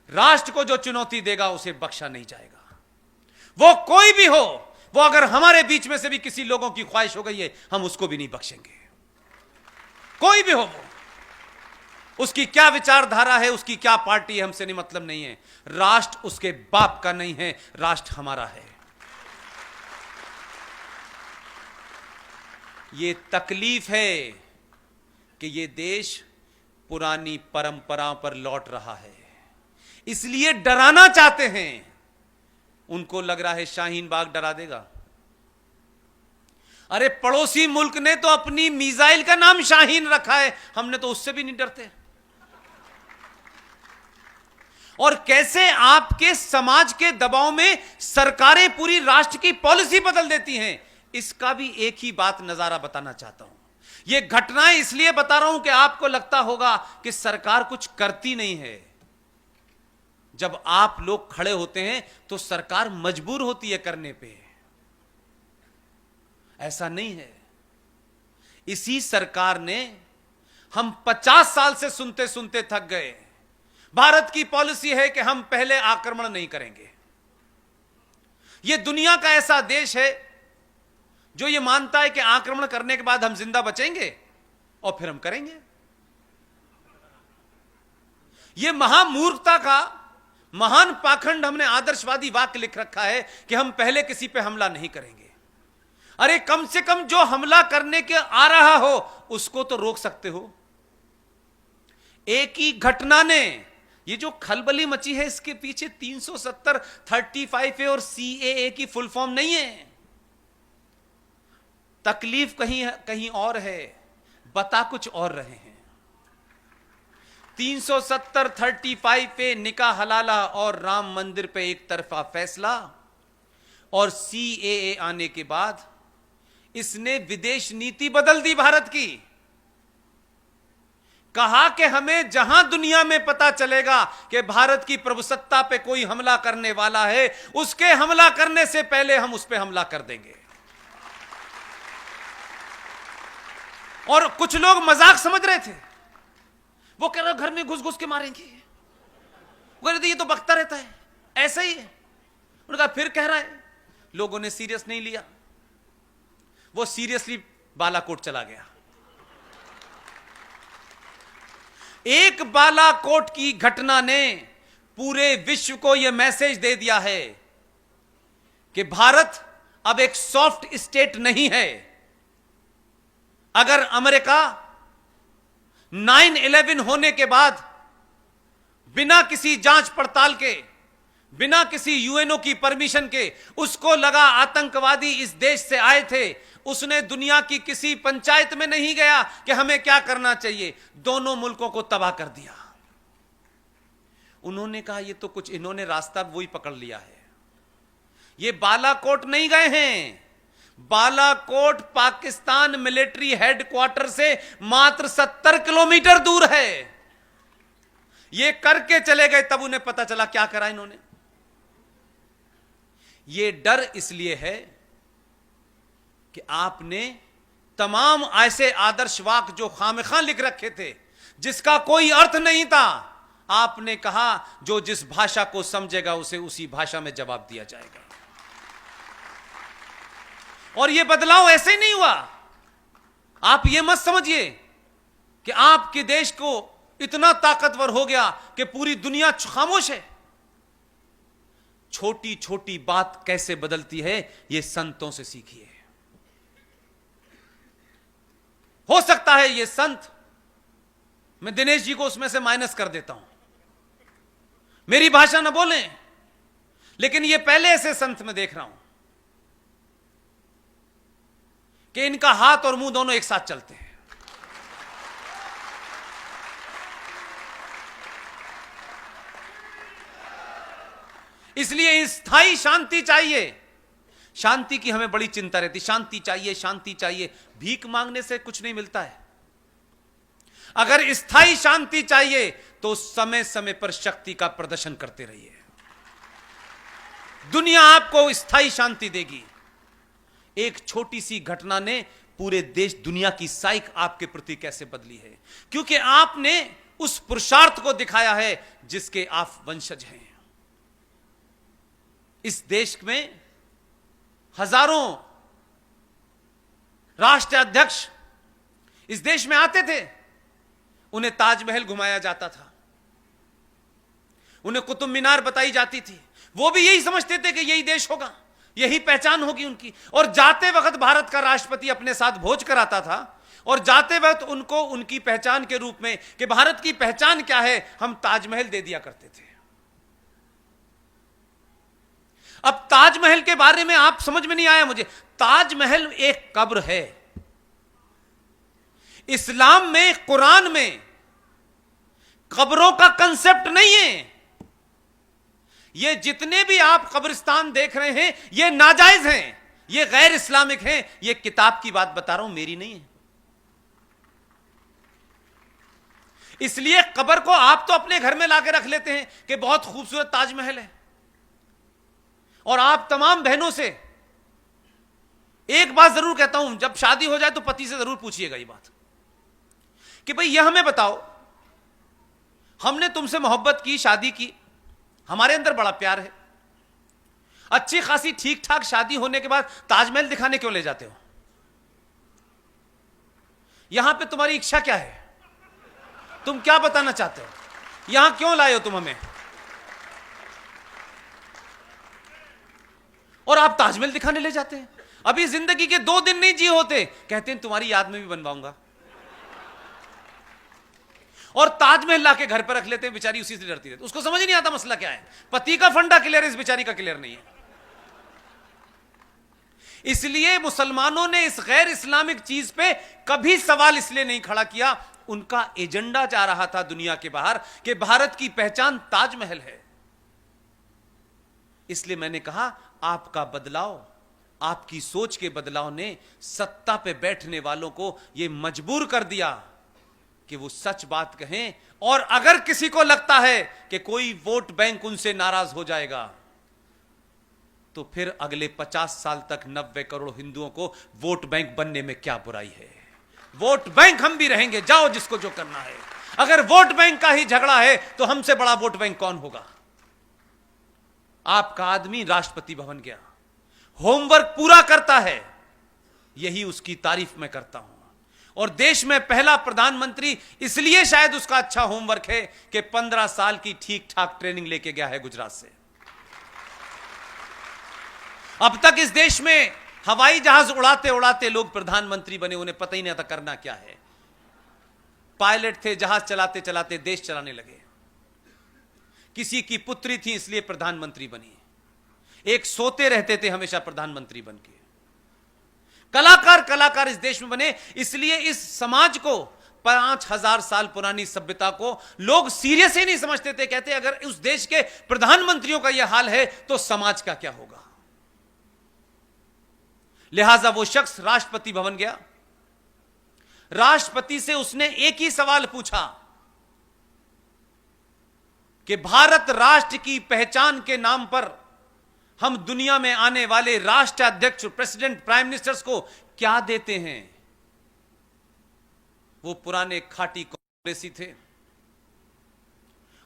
राष्ट्र को जो चुनौती देगा उसे बख्शा नहीं जाएगा। वो कोई भी हो, वो अगर हमारे बीच में से भी किसी लोगों की ख्वाहिश हो गई है, हम उसको भी नहीं बख्शेंगे। कोई भी हो, वो उसकी क्या विचारधारा है, उसकी क्या पार्टी है, हमसे नहीं मतलब नहीं है। राष्ट्र उसके बाप का नहीं है, राष्ट्र हमारा है। ये तकलीफ है कि ये देश पुरानी परंपराओं पर लौट रहा है, इसलिए डराना चाहते हैं। उनको लग रहा है शाहीन बाग डरा देगा। अरे पड़ोसी मुल्क ने तो अपनी मिसाइल का नाम शाहीन रखा है, हमने तो उससे भी नहीं डरते। और कैसे आपके समाज के दबाव में सरकारें पूरी राष्ट्र की पॉलिसी बदल देती हैं, इसका भी एक ही बात नजारा बताना चाहता हूं। यह घटनाएं इसलिए बता रहा हूं कि आपको लगता होगा कि सरकार कुछ करती नहीं है। जब आप लोग खड़े होते हैं तो सरकार मजबूर होती है करने पे। ऐसा नहीं है। इसी सरकार ने, हम 50 साल से सुनते सुनते थक गए, भारत की पॉलिसी है कि हम पहले आक्रमण नहीं करेंगे। यह दुनिया का ऐसा देश है जो यह मानता है कि आक्रमण करने के बाद हम जिंदा बचेंगे और फिर हम करेंगे। यह महामूर्खता का महान पाखंड हमने आदर्शवादी वाक्य लिख रखा है कि हम पहले किसी पे हमला नहीं करेंगे। अरे कम से कम जो हमला करने के आ रहा हो उसको तो रोक सकते हो। एक ही घटना ने, ये जो खलबली मची है, इसके पीछे 370 35 है और CAA की फुल फॉर्म नहीं है। तकलीफ कहीं और है, बता कुछ और रहे हैं। 370 35 पे निकाह हलाला और राम मंदिर पे एक तरफा फैसला, और CAA आने के बाद इसने विदेश नीति बदल दी भारत की। कहा कि हमें जहां दुनिया में पता चलेगा कि भारत की प्रभुसत्ता पे कोई हमला करने वाला है, उसके हमला करने से पहले हम उस पे हमला कर देंगे। और कुछ लोग मजाक समझ रहे थे, वो कह रहे घर में घुस घुस के मारेंगे, वो कह रहे थे ये तो बकता रहता है, ऐसा ही है। उन्होंने कहा फिर कह रहा है। लोगों ने सीरियस नहीं लिया, वो सीरियसली बालाकोट चला गया। एक बालाकोट की घटना ने पूरे विश्व को यह मैसेज दे दिया है कि भारत अब एक सॉफ्ट स्टेट नहीं है। अगर अमेरिका 9/11 होने के बाद बिना किसी जांच पड़ताल के, बिना किसी UNO की परमिशन के उसको लगा आतंकवादी इस देश से आए थे, उसने दुनिया की किसी पंचायत में नहीं गया कि हमें क्या करना चाहिए, दोनों मुल्कों को तबाह कर दिया। उन्होंने कहा ये तो कुछ इन्होंने रास्ता वही पकड़ लिया है। ये बालाकोट नहीं गए हैं। बालाकोट पाकिस्तान मिलिट्री हेडक्वार्टर से मात्र 70 किलोमीटर दूर है। ये करके चले गए, तब उन्हें पता चला क्या करा इन्होंने। ये डर इसलिए है कि आपने तमाम ऐसे आदर्श वाक्य जो खामखा लिख रखे थे, जिसका कोई अर्थ नहीं था, आपने कहा जो जिस भाषा को समझेगा उसे उसी भाषा में जवाब दिया जाएगा। और यह बदलाव ऐसे ही नहीं हुआ। आप यह मत समझिए कि आपके देश को इतना ताकतवर हो गया कि पूरी दुनिया खामोश है। छोटी छोटी बात कैसे बदलती है, यह संतों से सीखिए। हो सकता है ये संत, मैं दिनेश जी को उसमें से माइनस कर देता हूं, मेरी भाषा ना बोलें, लेकिन ये पहले ऐसे संत में देख रहा हूं कि इनका हाथ और मुंह दोनों एक साथ चलते हैं। इसलिए स्थायी शांति चाहिए। शांति की हमें बड़ी चिंता रहती, शांति चाहिए, शांति चाहिए। भीख मांगने से कुछ नहीं मिलता है। अगर स्थायी शांति चाहिए तो समय समय पर शक्ति का प्रदर्शन करते रहिए। दुनिया आपको स्थायी शांति देगी। एक छोटी सी घटना ने पूरे देश दुनिया की साइक आपके प्रति कैसे बदली है, क्योंकि आपने उस पुरुषार्थ को दिखाया है जिसके आप वंशज हैं। इस देश में हजारों राष्ट्राध्यक्ष इस देश में आते थे, उन्हें ताजमहल घुमाया जाता था, उन्हें कुतुब मीनार बताई जाती थी। वो भी यही समझते थे कि यही देश होगा, यही पहचान होगी उनकी। और जाते वक्त भारत का राष्ट्रपति अपने साथ भोज कराता था, और जाते वक्त उनको उनकी पहचान के रूप में कि भारत की पहचान क्या है, हम ताजमहल दे दिया करते थे। अब ताजमहल के बारे में आप समझ में नहीं आया मुझे। ताजमहल एक कब्र है। इस्लाम में, कुरान में कब्रों का कंसेप्ट नहीं है। ये जितने भी आप कब्रिस्तान देख रहे हैं ये नाजायज हैं, ये गैर इस्लामिक हैं। ये किताब की बात बता रहा हूं, मेरी नहीं है। इसलिए कब्र को आप तो अपने घर में लाके रख लेते हैं कि बहुत खूबसूरत ताजमहल है। और आप तमाम बहनों से एक बात जरूर कहता हूं, जब शादी हो जाए तो पति से जरूर पूछिएगा ये बात कि भाई यह हमें बताओ, हमने तुमसे मोहब्बत की, शादी की, हमारे अंदर बड़ा प्यार है, अच्छी खासी ठीक ठाक शादी होने के बाद ताजमहल दिखाने क्यों ले जाते हो? यहां पे तुम्हारी इच्छा क्या है? तुम क्या बताना चाहते हो? यहां क्यों लाए हो तुम हमें? और आप ताजमहल दिखाने ले जाते हैं। अभी जिंदगी के 2 दिन नहीं जी होते, कहते हैं तुम्हारी याद में भी बनवाऊंगा। और ताजमहल लाके घर पर रख लेते हैं, बेचारी उसी से डरती रहती। उसको समझ नहीं आता मसला क्या है। पति का फंडा क्लियर है, इस बेचारी का क्लियर नहीं है। इसलिए मुसलमानों ने इस गैर इस्लामिक चीज पे कभी सवाल इसलिए नहीं खड़ा किया, उनका एजेंडा जा रहा था दुनिया के बाहर कि भारत की पहचान ताजमहल है। इसलिए मैंने कहा आपका बदलाव, आपकी सोच के बदलाव ने सत्ता पे बैठने वालों को यह मजबूर कर दिया कि वो सच बात कहें। और अगर किसी को लगता है कि कोई वोट बैंक उनसे नाराज हो जाएगा, तो फिर अगले 50 साल तक 90 करोड़ हिंदुओं को वोट बैंक बनने में क्या बुराई है? वोट बैंक हम भी रहेंगे, जाओ जिसको जो करना है। अगर वोट बैंक का ही झगड़ा है तो हमसे बड़ा वोट बैंक कौन होगा? आपका आदमी राष्ट्रपति भवन गया, होमवर्क पूरा करता है, यही उसकी तारीफ मैं करता हूं। और देश में पहला प्रधानमंत्री इसलिए शायद उसका अच्छा होमवर्क है कि 15 साल की ठीक ठाक ट्रेनिंग लेके गया है गुजरात से। अब तक इस देश में हवाई जहाज उड़ाते उड़ाते लोग प्रधानमंत्री बने, उन्हें पता ही नहीं था करना क्या है। पायलट थे, जहाज चलाते चलाते देश चलाने लगे। किसी की पुत्री थी इसलिए प्रधानमंत्री बनी, एक सोते रहते थे हमेशा प्रधानमंत्री बनके। कलाकार इस देश में बने, इसलिए इस समाज को 5000 साल पुरानी सभ्यता को लोग सीरियस ही नहीं समझते थे। कहते अगर उस देश के प्रधानमंत्रियों का यह हाल है तो समाज का क्या होगा? लिहाजा वो शख्स राष्ट्रपति भवन गया। राष्ट्रपति से उसने एक ही सवाल पूछा कि भारत राष्ट्र की पहचान के नाम पर हम दुनिया में आने वाले राष्ट्राध्यक्ष, प्रेसिडेंट, प्राइम मिनिस्टर्स को क्या देते हैं? वो पुराने खाटी कांग्रेसी थे,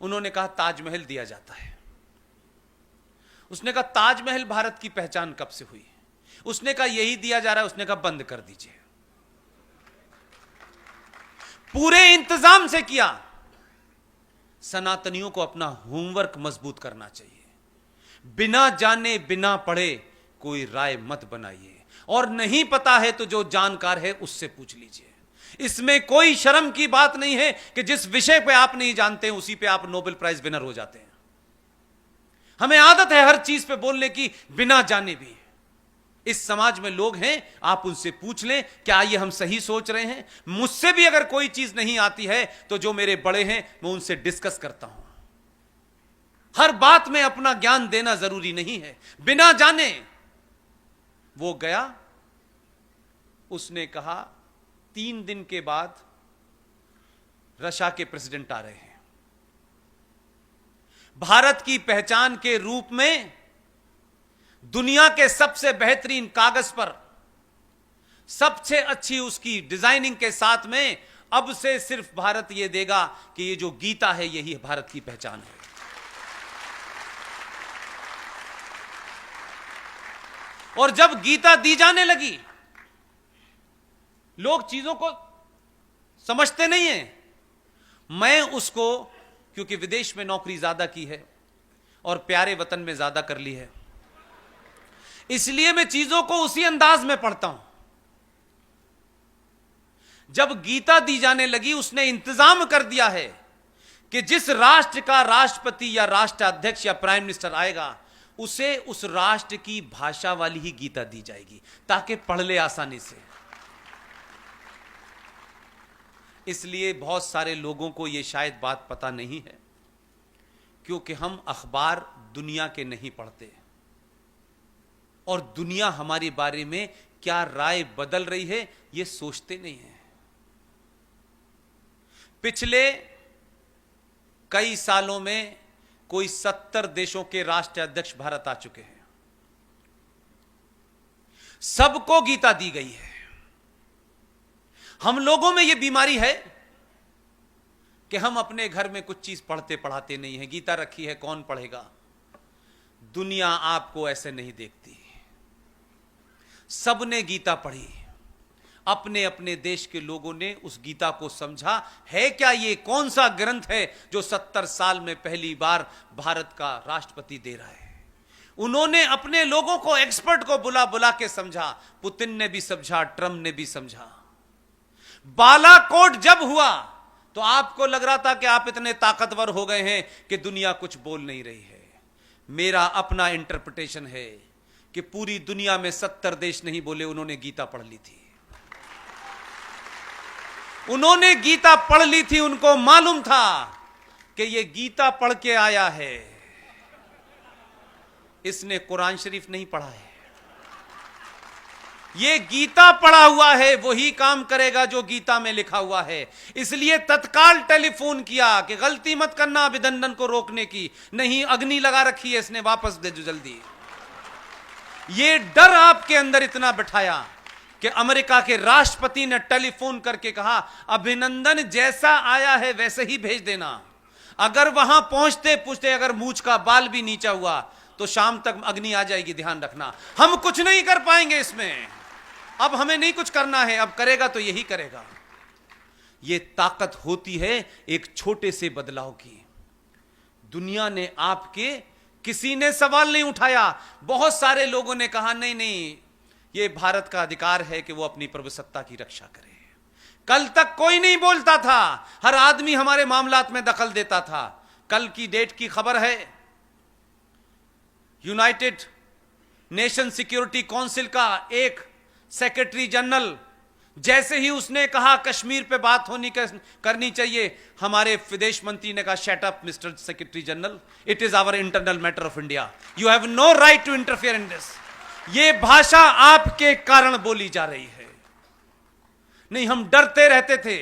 उन्होंने कहा ताजमहल दिया जाता है। उसने कहा ताजमहल भारत की पहचान कब से हुई? उसने कहा यही दिया जा रहा है। उसने कहा बंद कर दीजिए। पूरे इंतजाम से किया। सनातनियों को अपना होमवर्क मजबूत करना चाहिए। बिना जाने बिना पढ़े कोई राय मत बनाइए, और नहीं पता है तो जो जानकार है उससे पूछ लीजिए। इसमें कोई शर्म की बात नहीं है कि जिस विषय पे आप नहीं जानते उसी पे आप नोबेल प्राइज विनर हो जाते हैं। हमें आदत है हर चीज पे बोलने की बिना जाने भी। इस समाज में लोग हैं, आप उनसे पूछ लें क्या ये हम सही सोच रहे हैं। मुझसे भी अगर कोई चीज नहीं आती है तो जो मेरे बड़े हैं मैं उनसे डिस्कस करता हूं। हर बात में अपना ज्ञान देना जरूरी नहीं है बिना जाने। वो गया, उसने कहा 3 दिन के बाद रशिया के प्रेसिडेंट आ रहे हैं। भारत की पहचान के रूप में दुनिया के सबसे बेहतरीन कागज पर सबसे अच्छी उसकी डिजाइनिंग के साथ में अब से सिर्फ भारत यह देगा कि ये जो गीता है यही भारत की पहचान है। और जब गीता दी जाने लगी, लोग चीजों को समझते नहीं है। मैं उसको, क्योंकि विदेश में नौकरी ज्यादा की है और प्यारे वतन में ज्यादा कर ली है, इसलिए मैं चीजों को उसी अंदाज में पढ़ता हूं। जब गीता दी जाने लगी, उसने इंतजाम कर दिया है कि जिस राष्ट्र का राष्ट्रपति या राष्ट्राध्यक्ष या प्राइम मिनिस्टर आएगा, उसे उस राष्ट्र की भाषा वाली ही गीता दी जाएगी, ताकि पढ़ ले आसानी से। इसलिए बहुत सारे लोगों को यह शायद बात पता नहीं है, क्योंकि हम अखबार दुनिया के नहीं पढ़ते और दुनिया हमारे बारे में क्या राय बदल रही है यह सोचते नहीं है। पिछले कई सालों में कोई 70 देशों के राष्ट्राध्यक्ष भारत आ चुके हैं। सबको गीता दी गई है। हम लोगों में यह बीमारी है कि हम अपने घर में कुछ चीज पढ़ते पढ़ाते नहीं है। गीता रखी है, कौन पढ़ेगा? दुनिया आपको ऐसे नहीं देखती। सबने गीता पढ़ी, अपने अपने देश के लोगों ने उस गीता को समझा। है क्या ये कौन सा ग्रंथ है जो 70 साल में पहली बार भारत का राष्ट्रपति दे रहा है? उन्होंने अपने लोगों को, एक्सपर्ट को बुला बुला के समझा। पुतिन ने भी समझा, ट्रंप ने भी समझा। बालाकोट जब हुआ तो आपको लग रहा था कि आप इतने ताकतवर हो गए हैं कि दुनिया कुछ बोल नहीं रही है। मेरा अपना इंटरप्रिटेशन है कि पूरी दुनिया में 70 देश नहीं बोले, उन्होंने गीता पढ़ ली थी। उन्होंने गीता पढ़ ली थी, उनको मालूम था कि यह गीता पढ़ के आया है, इसने कुरान शरीफ नहीं पढ़ा है। यह गीता पढ़ा हुआ है, वही काम करेगा जो गीता में लिखा हुआ है। इसलिए तत्काल टेलीफोन किया कि गलती मत करना अभिनंदन को रोकने की, नहीं अग्नि लगा रखी है इसने, वापस दे दो जल्दी। यह डर आपके अंदर इतना बिठाया कि अमेरिका के राष्ट्रपति ने टेलीफोन करके कहा, अभिनंदन जैसा आया है वैसे ही भेज देना। अगर वहां पहुंचते पूछते अगर मूंछ का बाल भी नीचा हुआ तो शाम तक अग्नि आ जाएगी, ध्यान रखना। हम कुछ नहीं कर पाएंगे इसमें, अब हमें नहीं कुछ करना है, अब करेगा तो यही करेगा। यह ताकत होती है एक छोटे से बदलाव की। दुनिया ने आपके, किसी ने सवाल नहीं उठाया। बहुत सारे लोगों ने कहा नहीं नहीं, यह भारत का अधिकार है कि वो अपनी प्रभुसत्ता की रक्षा करे। कल तक कोई नहीं बोलता था, हर आदमी हमारे मामलात में दखल देता था। कल की डेट की खबर है, यूनाइटेड नेशन सिक्योरिटी काउंसिल का एक सेक्रेटरी जनरल, जैसे ही उसने कहा कश्मीर पे बात करनी चाहिए, हमारे विदेश मंत्री ने कहा shut up mister secretary general, it is our internal matter of India, you have no right to interfere in this. ये भाषा आपके कारण बोली जा रही है। नहीं, हम डरते रहते थे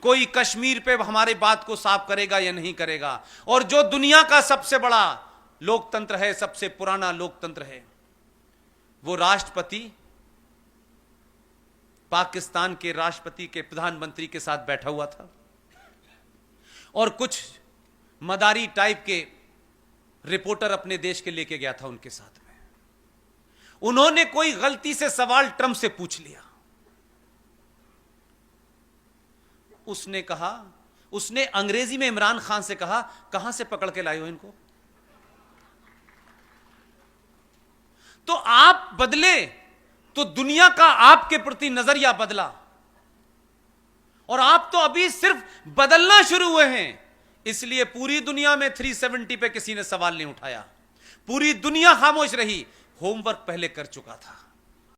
कोई कश्मीर पे हमारी बात को साफ करेगा या नहीं करेगा। और जो दुनिया का सबसे बड़ा लोकतंत्र है, सबसे पुराना लोकतंत्र है, वो राष्ट्रपति पाकिस्तान के राष्ट्रपति के प्रधानमंत्री के साथ बैठा हुआ था और कुछ मदारी टाइप के रिपोर्टर अपने देश के लेके गया था उनके साथ में। उन्होंने कोई गलती से सवाल ट्रंप से पूछ लिया। उसने कहा, उसने अंग्रेजी में इमरान खान से कहा, कहां से पकड़ के लाए हो इनको? तो आप बदले तो दुनिया का आपके प्रति नजरिया बदला, और आप तो अभी सिर्फ बदलना शुरू हुए हैं। इसलिए पूरी दुनिया में 370 पे किसी ने सवाल नहीं उठाया, पूरी दुनिया खामोश रही। होमवर्क पहले कर चुका था।